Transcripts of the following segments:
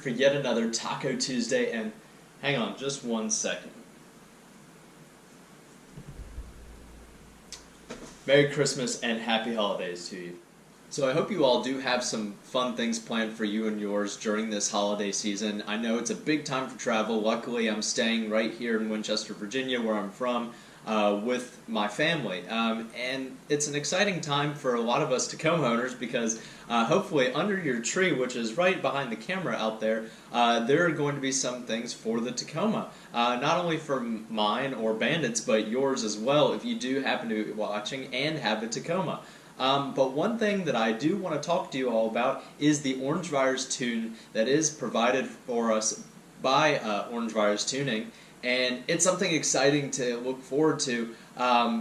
for yet another Taco Tuesday, and hang on just 1 second. Merry Christmas and Happy Holidays to you. So I hope you all do have some fun things planned for you and yours during this holiday season. I know it's a big time for travel. Luckily, I'm staying right here in Winchester, Virginia, where I'm from, with my family. And it's an exciting time for a lot of us Tacoma owners because hopefully under your tree, which is right behind the camera out there, there are going to be some things for the Tacoma. Not only for mine or Bandit's, but yours as well if you do happen to be watching and have a Tacoma. But one thing that I do want to talk to you all about is the Orange Virus tune that is provided for us by Orange Virus Tuning, and it's something exciting to look forward to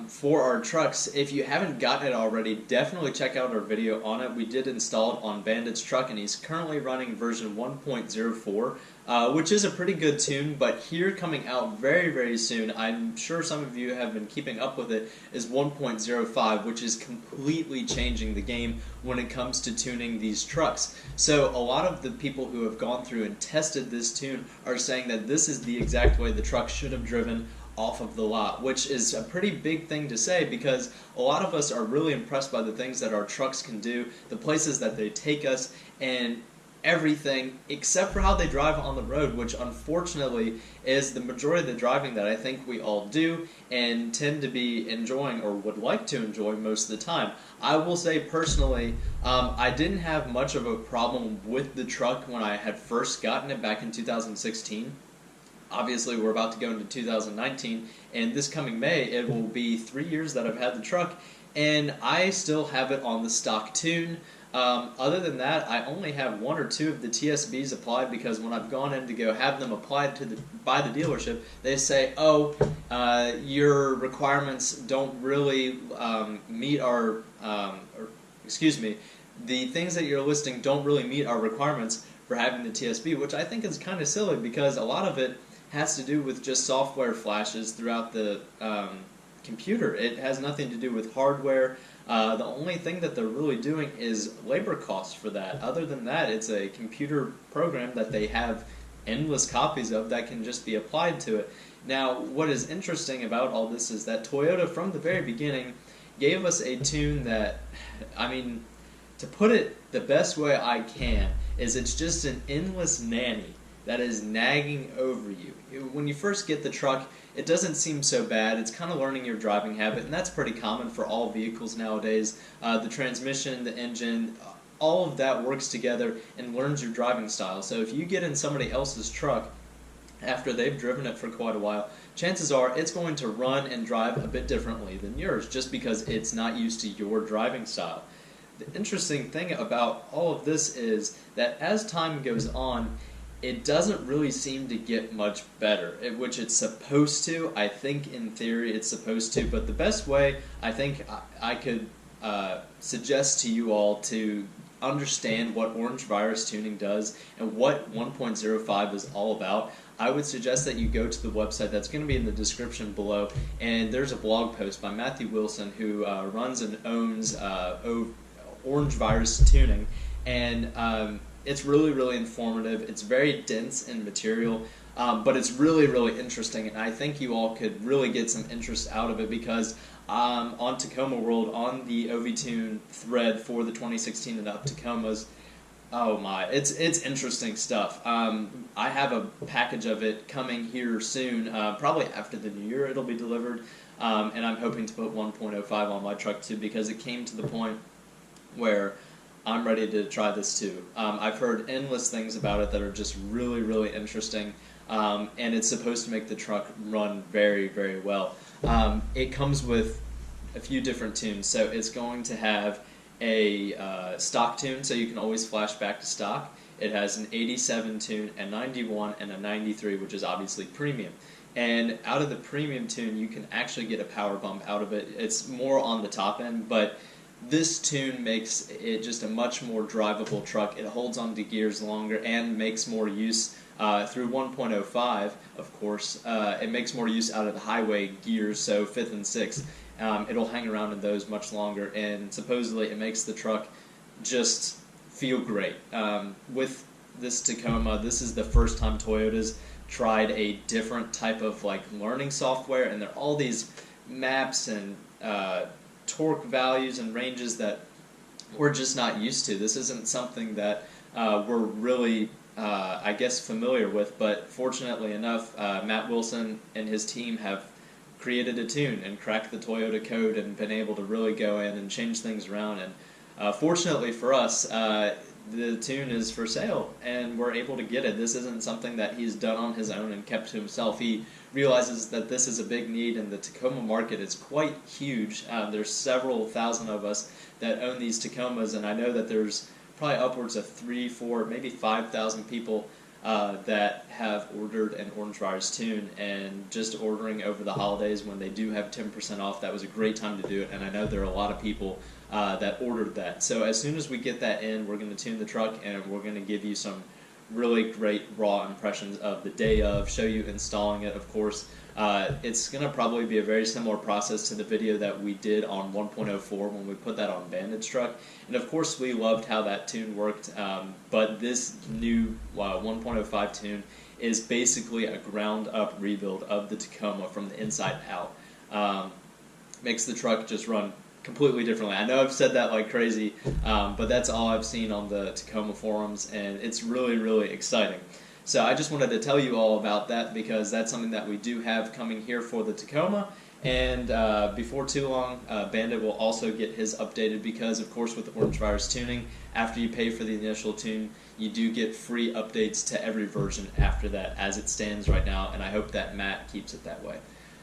for our trucks. If you haven't gotten it already, definitely check out our video on it. We did install it on Bandit's truck, and he's currently running version 1.04, which is a pretty good tune, but here coming out very, very soon, I'm sure some of you have been keeping up with it, is 1.05, which is completely changing the game when it comes to tuning these trucks. So a lot of the people who have gone through and tested this tune are saying that this is the exact way the truck should have driven off of the lot, which is a pretty big thing to say because a lot of us are really impressed by the things that our trucks can do, the places that they take us, and everything except for how they drive on the road, which unfortunately is the majority of the driving that I think we all do and tend to be enjoying or would like to enjoy most of the time. I will say personally, I didn't have much of a problem with the truck when I had first gotten it back in 2016. Obviously, we're about to go into 2019, and this coming May, it will be 3 years that I've had the truck, and I still have it on the stock tune. Other than that, I only have 1 or 2 of the TSBs applied because when I've gone in to go have them applied by the dealership, they say, oh, your requirements don't really meet our, the things that you're listing don't really meet our requirements for having the TSB, which I think is kind of silly because a lot of it has to do with just software flashes throughout the computer. It has nothing to do with hardware. The only thing that they're really doing is labor costs for that. Other than that, it's a computer program that they have endless copies of that can just be applied to it. Now, what is interesting about all this is that Toyota, from the very beginning, gave us a tune that, I mean, to put it the best way I can, is it's just an endless nanny that is nagging over you. When you first get the truck, it doesn't seem so bad. It's kind of learning your driving habit, and that's pretty common for all vehicles nowadays. The transmission, the engine, all of that works together and learns your driving style. So if you get in somebody else's truck after they've driven it for quite a while, chances are it's going to run and drive a bit differently than yours just because it's not used to your driving style. The interesting thing about all of this is that as time goes on, it doesn't really seem to get much better, which it's supposed to. I think in theory it's supposed to, but the best way I think I could suggest to you all to understand what Orange Virus Tuning does and what 1.05 is all about, I would suggest that you go to the website that's going to be in the description below, and there's a blog post by Matthew Wilson who runs and owns Orange Virus Tuning, and it's really, really informative. It's very dense in material, but it's really, really interesting, and I think you all could really get some interest out of it because on Tacoma World, on the OVTune thread for the 2016 and up Tacomas, oh my, it's interesting stuff. I have a package of it coming here soon, probably after the new year it'll be delivered, and I'm hoping to put 1.05 on my truck too because it came to the point where I'm ready to try this too. I've heard endless things about it that are just really, really interesting, and it's supposed to make the truck run very, very well. It comes with a few different tunes, so it's going to have a stock tune, so you can always flash back to stock. It has an 87 tune, a 91, and a 93, which is obviously premium. And out of the premium tune, you can actually get a power bump out of it. It's more on the top end, but this tune makes it just a much more drivable truck. It holds on to gears longer and makes more use through 1.05, of course. It makes more use out of the highway gears, so 5th and 6th. It'll hang around in those much longer, and supposedly it makes the truck just feel great. With this Tacoma, this is the first time Toyota's tried a different type of like learning software, and there are all these maps and torque values and ranges that we're just not used to. This isn't something that we're really, I guess, familiar with, but fortunately enough, Matt Wilson and his team have created a tune and cracked the Toyota code and been able to really go in and change things around. And fortunately for us, the tune is for sale and we're able to get it. This isn't something that he's done on his own and kept to himself. He realizes that this is a big need, and the Tacoma market is quite huge. There's several thousand of us that own these Tacomas, and I know that there's probably upwards of 3, 4, maybe 5,000 people that have ordered an Orange Virus tune, and just ordering over the holidays when they do have 10% off, that was a great time to do it, and I know there are a lot of people that ordered that. So as soon as we get that in, we're going to tune the truck, and we're going to give you some really great raw impressions of the day of, show you installing it, of course. It's going to probably be a very similar process to the video that we did on 1.04 when we put that on Bandit's truck. And of course we loved how that tune worked, but this new 1.05 tune is basically a ground up rebuild of the Tacoma from the inside out. Makes the truck just run completely differently. I know I've said that like crazy, but that's all I've seen on the Tacoma forums, and it's really, really exciting. So I just wanted to tell you all about that because that's something that we do have coming here for the Tacoma. And before too long, Bandit will also get his updated, because of course with the Orange Virus tuning, after you pay for the initial tune, you do get free updates to every version after that as it stands right now, and I hope that Matt keeps it that way.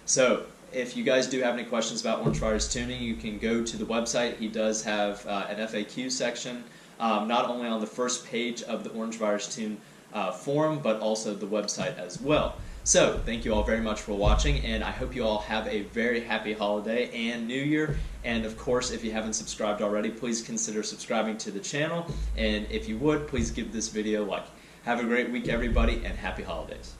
So if you guys do have any questions about Orange Virus tuning, you can go to the website. He does have an FAQ section, not only on the first page of the Orange Virus Tune forum, but also the website as well. So thank you all very much for watching, and I hope you all have a very happy holiday and New Year. And of course, if you haven't subscribed already, please consider subscribing to the channel, and if you would, please give this video a like. Have a great week, everybody, and happy holidays.